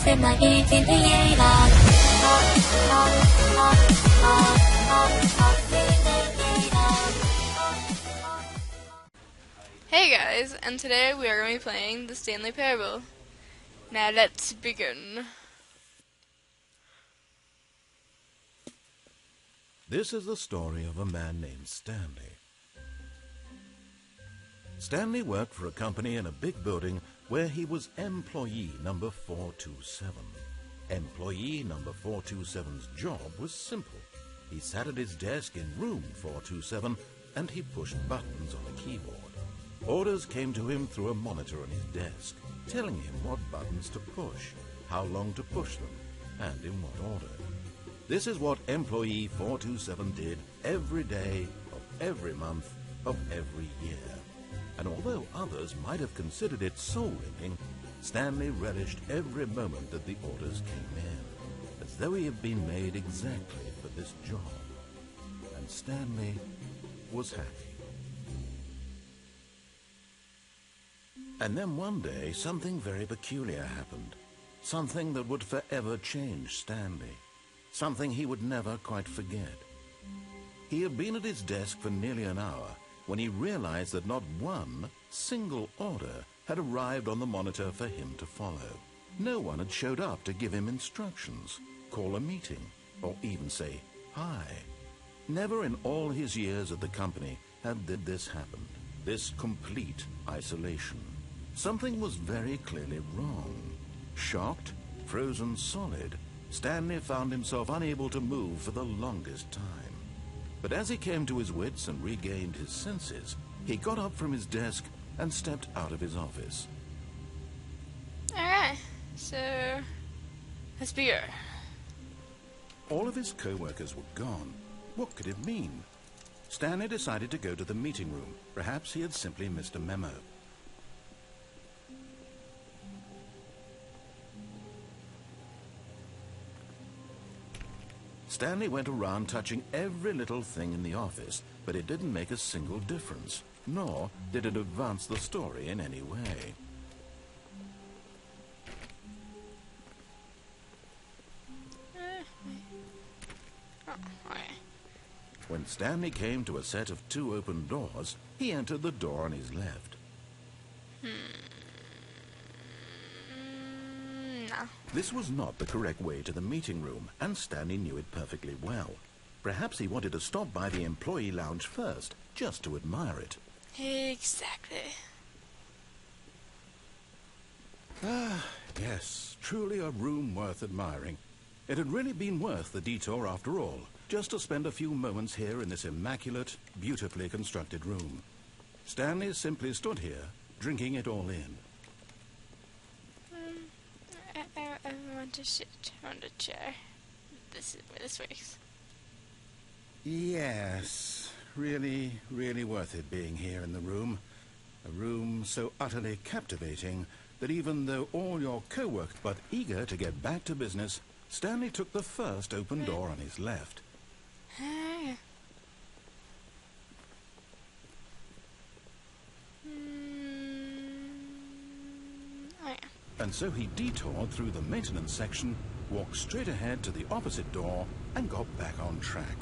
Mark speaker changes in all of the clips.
Speaker 1: Hey guys, and today we are going to be playing the Stanley Parable. Now let's begin.
Speaker 2: This is the story of a man named Stanley. Stanley worked for a company in a big building where he was employee number 427. Employee number 427's job was simple. He sat at his desk in room 427 and he pushed buttons on a keyboard. Orders came to him through a monitor on his desk, telling him what buttons to push, how long to push them, and in what order. This is what employee 427 did every day of every month of every year. And although others might have considered it soul-winning, Stanley relished every moment that the orders came in, as though he had been made exactly for this job. And Stanley was happy. And then one day, something very peculiar happened. Something that would forever change Stanley. Something he would never quite forget. He had been at his desk for nearly an hour when he realized that not one single order had arrived on the monitor for him to follow. No one had showed up to give him instructions, call a meeting, or even say hi. Never in all his years at the company had this happened, this complete isolation. Something was very clearly wrong. Shocked, frozen solid, Stanley found himself unable to move for the longest time. But as he came to his wits and regained his senses, he got up from his desk and stepped out of his office.
Speaker 1: Alright, so let's begin.
Speaker 2: All of his co-workers were gone. What could it mean? Stanley decided to go to the meeting room. Perhaps he had simply missed a memo. Stanley went around touching every little thing in the office, but it didn't make a single difference, nor did it advance the story in any way. When Stanley came to a set of 2 open doors, he entered the door on his left.
Speaker 1: No.
Speaker 2: This was not the correct way to the meeting room, and Stanley knew it perfectly well. Perhaps he wanted to stop by the employee lounge first, just to admire it.
Speaker 1: Exactly.
Speaker 2: Ah, yes, truly a room worth admiring. It had really been worth the detour after all, just to spend a few moments here in this immaculate, beautifully constructed room. Stanley simply stood here, drinking it all in.
Speaker 1: I want to sit on the chair. This is where this works.
Speaker 2: Yes, really, really worth it being here in the room. A room so utterly captivating that even though all your co-workers but eager to get back to business, Stanley took the first open door on his left. And so he detoured through the maintenance section, walked straight ahead to the opposite door, and got back on track.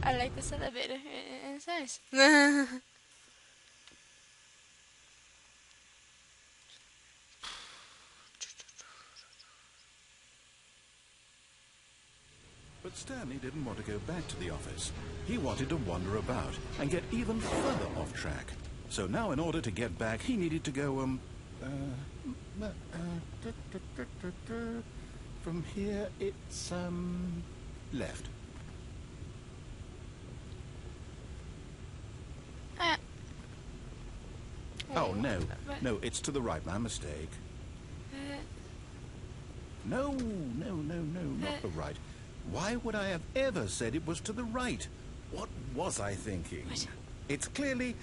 Speaker 1: I like this elevator. It's nice.
Speaker 2: But Stanley didn't want to go back to the office. He wanted to wander about and get even further off track. So now in order to get back, he needed to go, from here it's, left. Oh, no. No, it's to the right. My mistake. No, not the right. Why would I have ever said it was to the right? What was I thinking?
Speaker 1: What?
Speaker 2: It's clearly...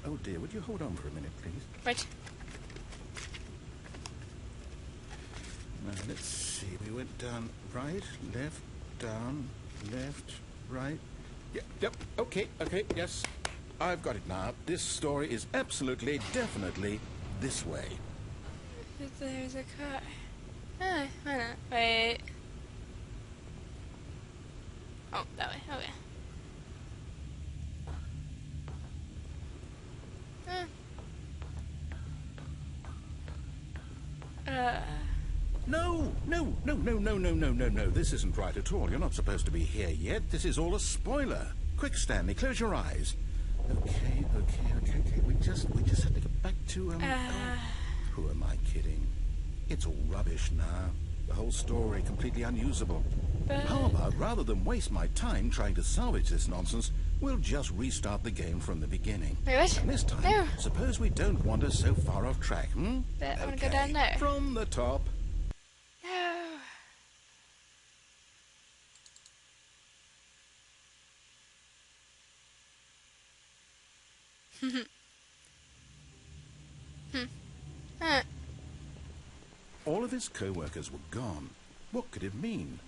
Speaker 2: Oh, dear, would you hold on for a minute, please?
Speaker 1: Right.
Speaker 2: Now, let's see. We went down right, left, down, left, right? Yep, okay, yes. I've got it now. This story is absolutely, definitely this way.
Speaker 1: If there's a car. Ah, why not? Wait. Oh, that way. Okay.
Speaker 2: No. This isn't right at all. You're not supposed to be here yet. This is all a spoiler. Quick, Stanley, close your eyes. Okay. We just have to get back to, who am I kidding? It's all rubbish now. The whole story completely unusable. How about, rather than waste my time trying to salvage this nonsense, we'll just restart the game from the beginning.
Speaker 1: Wait, what?
Speaker 2: And this time,
Speaker 1: No.
Speaker 2: suppose we don't wander so far off track,
Speaker 1: But I want to go down there.
Speaker 2: From the top.
Speaker 1: No.
Speaker 2: All of his co-workers were gone. What could it mean?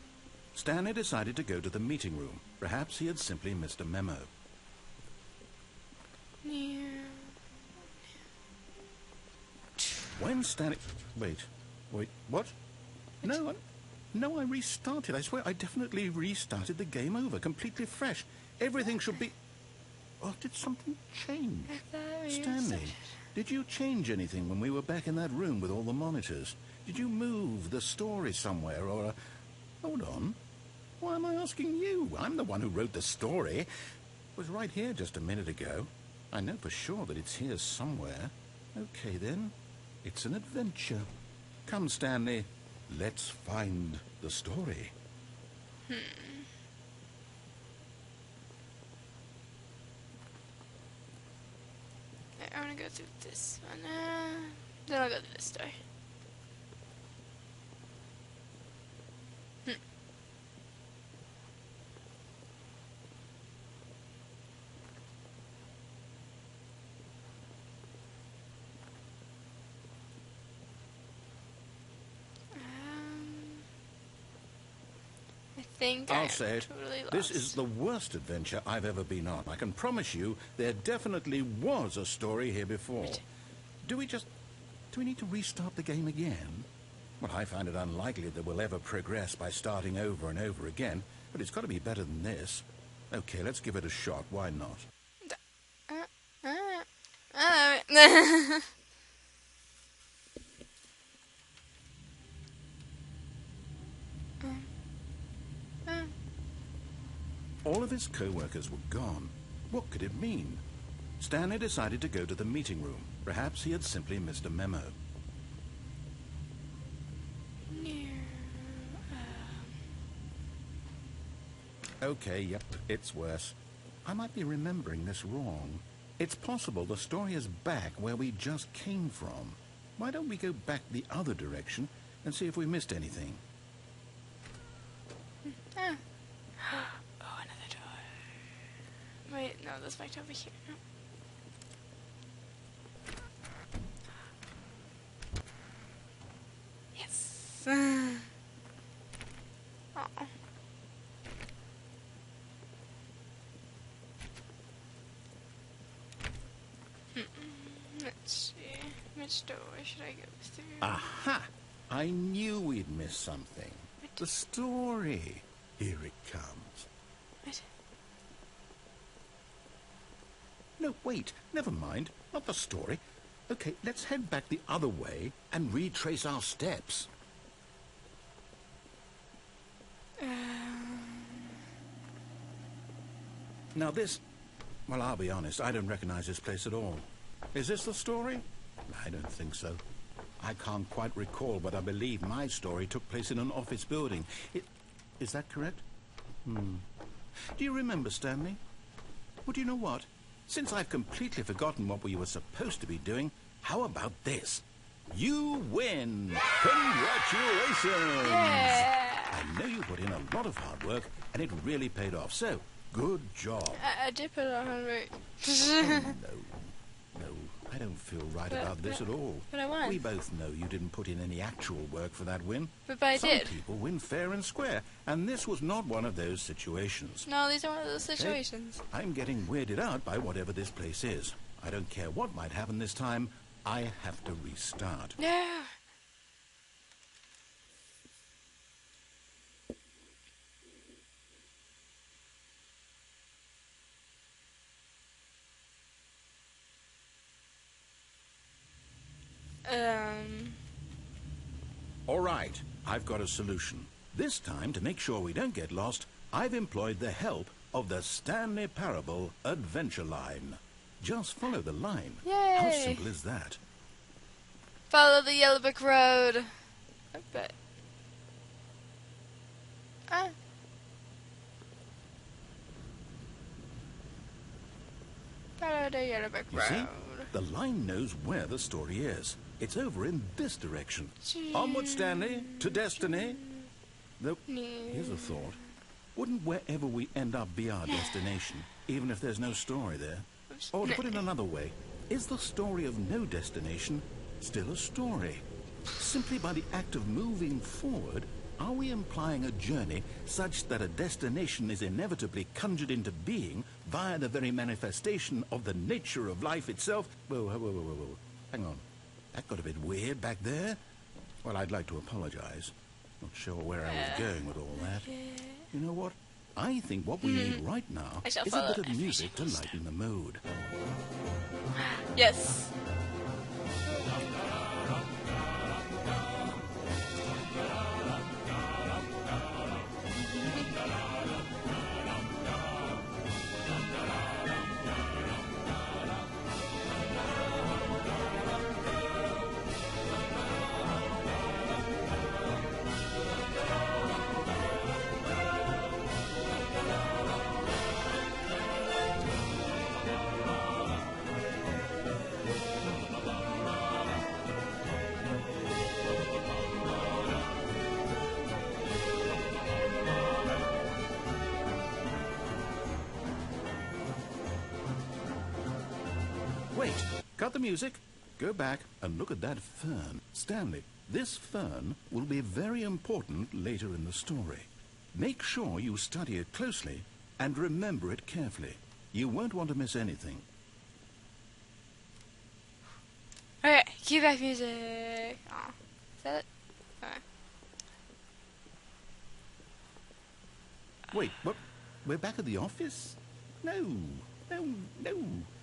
Speaker 2: Stanley decided to go to the meeting room. Perhaps he had simply missed a memo. When Stanley... Wait, what? No, I restarted. I swear, I definitely restarted the game over, completely fresh. Everything should be... Oh, did something change? Stanley, did you change anything when we were back in that room with all the monitors? Did you move the story somewhere, or... Hold on. Why am I asking you? I'm the one who wrote the story. It was right here just a minute ago. I know for sure that it's here somewhere. Okay, then. It's an adventure. Come, Stanley. Let's find the story.
Speaker 1: I want to go through this one. Then I'll go through this door.
Speaker 2: I'll say it.
Speaker 1: Totally
Speaker 2: This is the worst adventure I've ever been on. I can promise you there definitely was a story here before. Do we need to restart the game again? Well, I find it unlikely that we'll ever progress by starting over and over again, but it's got to be better than this. Okay, let's give it a shot. Why not? All of his co-workers were gone. What could it mean? Stanley decided to go to the meeting room. Perhaps he had simply missed a memo. Okay, yep, it's worse. I might be remembering this wrong. It's possible the story is back where we just came from. Why don't we go back the other direction and see if we missed anything?
Speaker 1: Oh, another door. Wait, no, that's back over here. Yes. Oh. Let's see. Which door should I go through?
Speaker 2: Aha! I knew we'd miss something. The story. Here it comes.
Speaker 1: What?
Speaker 2: No, wait. Never mind. Not the story. Okay, let's head back the other way and retrace our steps. Now this... Well, I'll be honest. I don't recognize this place at all. Is this the story? I don't think so. I can't quite recall, but I believe my story took place in an office building. Is that correct? Do you remember, Stanley? Well, do you know what? Since I've completely forgotten what we were supposed to be doing, how about this? You win! Congratulations!
Speaker 1: Yeah!
Speaker 2: I know you put in a lot of hard work, and it really paid off. So, good job.
Speaker 1: I did put it on hard work.
Speaker 2: Oh, no, I don't feel right about this at all.
Speaker 1: But I won.
Speaker 2: We both know you didn't put in any actual work for that win.
Speaker 1: But I did.
Speaker 2: Some people win fair and square, and this was not one of those situations.
Speaker 1: No, these are one of those situations.
Speaker 2: Hey, I'm getting weirded out by whatever this place is. I don't care what might happen this time. I have to restart.
Speaker 1: No.
Speaker 2: All right, I've got a solution. This time, to make sure we don't get lost, I've employed the help of the Stanley Parable Adventure Line. Just follow the line.
Speaker 1: Yay.
Speaker 2: How simple is that?
Speaker 1: Follow the yellow brick road. I bet. Follow the yellow brick
Speaker 2: You
Speaker 1: road.
Speaker 2: see, the line knows where the story is. It's over in this direction. Onward, Stanley, to destiny. Though, here's a thought. Wouldn't wherever we end up be our destination, even if there's no story there? Or to put it another way, is the story of no destination still a story? Simply by the act of moving forward, are we implying a journey such that a destination is inevitably conjured into being via the very manifestation of the nature of life itself? Whoa, whoa, whoa, whoa, whoa. Hang on. That got a bit weird back there. Well, I'd like to apologize. Not sure where I was going with all that. You know what? I think what we need right now is a bit of music to lighten the mood.
Speaker 1: Yes.
Speaker 2: Wait, cut the music. Go back and look at that fern. Stanley, this fern will be very important later in the story. Make sure you study it closely and remember it carefully. You won't want to miss anything.
Speaker 1: Okay, cue back music. Oh, is that it? Okay.
Speaker 2: Wait, what? We're back at the office? No.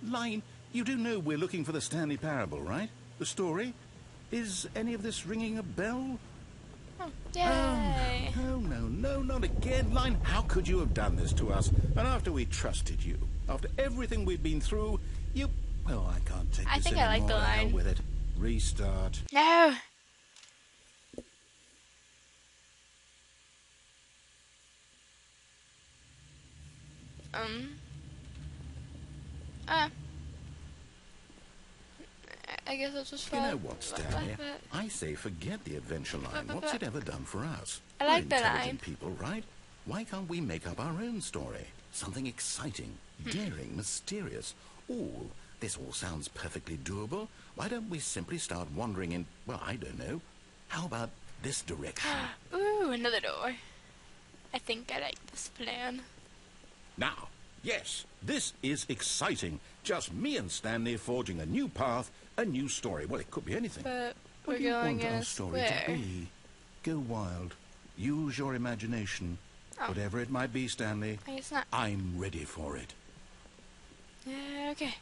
Speaker 2: Line, you do know we're looking for the Stanley Parable, right? The story? Is any of this ringing a bell?
Speaker 1: Oh, yay.
Speaker 2: Oh, no, not again. Line, how could you have done this to us? And after we trusted you, after everything we've been through, you... Well, I can't take
Speaker 1: I
Speaker 2: this
Speaker 1: think
Speaker 2: anymore.
Speaker 1: I like the
Speaker 2: Hell
Speaker 1: line.
Speaker 2: with it. Restart.
Speaker 1: No. I guess I'll just
Speaker 2: You
Speaker 1: follow.
Speaker 2: know what, Stanley? I say forget the adventure line. What's it ever done for us?
Speaker 1: I like
Speaker 2: We're
Speaker 1: the
Speaker 2: intelligent
Speaker 1: line.
Speaker 2: people, right? Why can't we make up our own story? Something exciting, daring, mysterious. Ooh, this all sounds perfectly doable. Why don't we simply start wandering in, well, I don't know. How about this direction?
Speaker 1: Ooh, another door. I think I like this plan.
Speaker 2: Now, yes, this is exciting. Just me and Stanley forging a new path, a new story. Well, it could be anything.
Speaker 1: But
Speaker 2: What
Speaker 1: we're
Speaker 2: do you
Speaker 1: going
Speaker 2: want
Speaker 1: in
Speaker 2: our
Speaker 1: a
Speaker 2: story
Speaker 1: square.
Speaker 2: to be? Go wild. Use your imagination.
Speaker 1: Oh.
Speaker 2: Whatever it might be, Stanley,
Speaker 1: I guess not.
Speaker 2: I'm ready for it.
Speaker 1: Okay.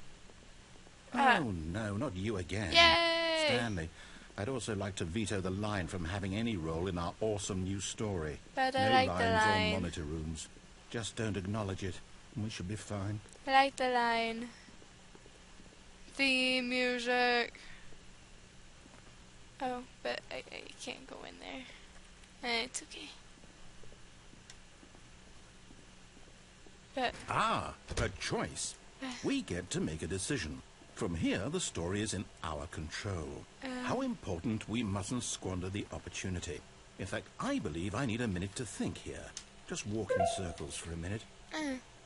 Speaker 2: Oh, no, not you again.
Speaker 1: Yay!
Speaker 2: Stanley, I'd also like to veto the line from having any role in our awesome new story.
Speaker 1: But
Speaker 2: no
Speaker 1: I like the
Speaker 2: lines
Speaker 1: line.
Speaker 2: or monitor rooms. Just don't acknowledge it, and we should be fine.
Speaker 1: I like the line. Theme music. Oh, but I can't go in there. It's okay. But
Speaker 2: Ah, a choice. We get to make a decision. From here, the story is in our control. How important we mustn't squander the opportunity. In fact, I believe I need a minute to think here. Just walk in circles for a minute.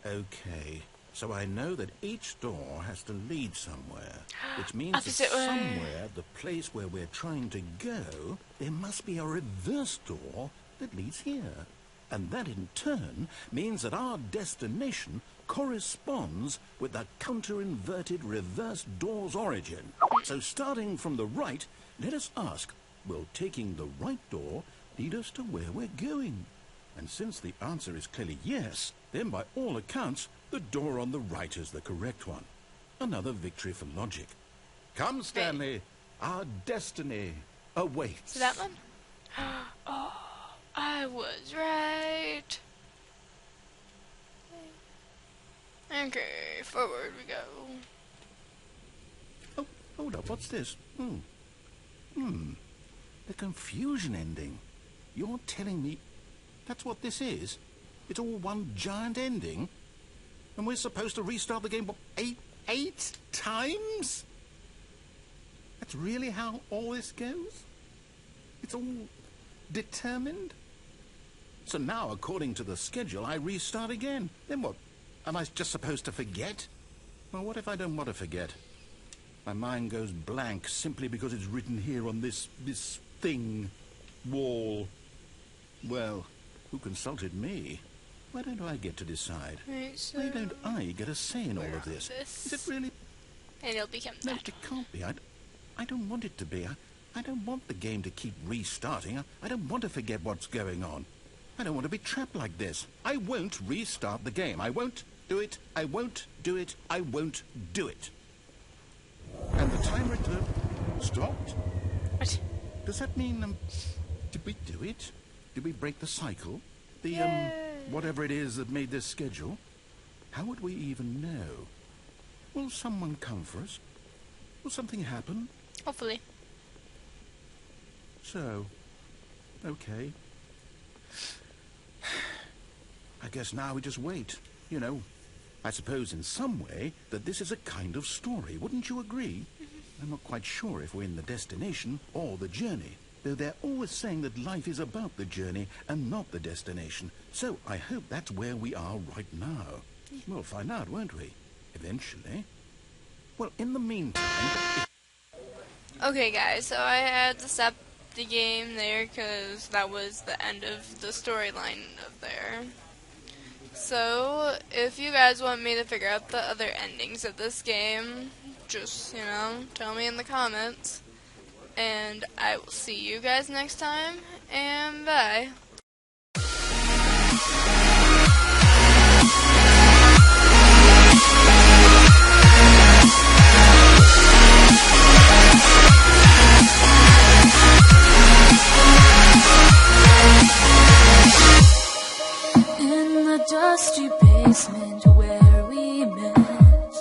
Speaker 2: Okay. So I know that each door has to lead somewhere, which means that
Speaker 1: Opposite way.
Speaker 2: somewhere, the place where we're trying to go, there must be a reverse door that leads here. And that in turn means that our destination corresponds with the counter-inverted reverse door's origin. So starting from the right, let us ask, will taking the right door lead us to where we're going? And since the answer is clearly yes, then by all accounts, the door on the right is the correct one. Another victory for logic. Come, Stanley. Our destiny awaits.
Speaker 1: So that one? Oh, I was right. Okay, forward we go.
Speaker 2: Oh, hold up. What's this? The confusion ending. You're telling me that's what this is? It's all one giant ending? And we're supposed to restart the game, what, eight times? That's really how all this goes? It's all determined? So now, according to the schedule, I restart again. Then what? Am I just supposed to forget? Well, what if I don't want to forget? My mind goes blank simply because it's written here on this thing, wall. Well, who consulted me? Why don't I get to decide?
Speaker 1: Right, so
Speaker 2: Why don't I get a say in all of this? Is it really?
Speaker 1: And it'll become
Speaker 2: No,
Speaker 1: that.
Speaker 2: it can't be. I don't want it to be. I don't want the game to keep restarting. I don't want to forget what's going on. I don't want to be trapped like this. I won't restart the game. I won't do it. I won't do it. I won't do it. And the timer stopped.
Speaker 1: What?
Speaker 2: Does that mean, did we do it? Did we break the cycle? The,
Speaker 1: Yay.
Speaker 2: whatever it is that made this schedule? How would we even know? Will someone come for us? Will something happen?
Speaker 1: Hopefully.
Speaker 2: So, okay. I guess now we just wait. You know, I suppose in some way that this is a kind of story. Wouldn't you agree? I'm not quite sure if we're in the destination or the journey, though they're always saying that life is about the journey and not the destination. So I hope that's where we are right now. We'll find out, won't we? Eventually. Well, in the meantime...
Speaker 1: Okay, guys, so I had to stop the game there because that was the end of the storyline of there. So, if you guys want me to figure out the other endings of this game, just, tell me in the comments. And I will see you guys next time, and bye.
Speaker 3: In the dusty basement where we met,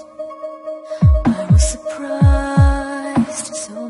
Speaker 3: I was surprised, so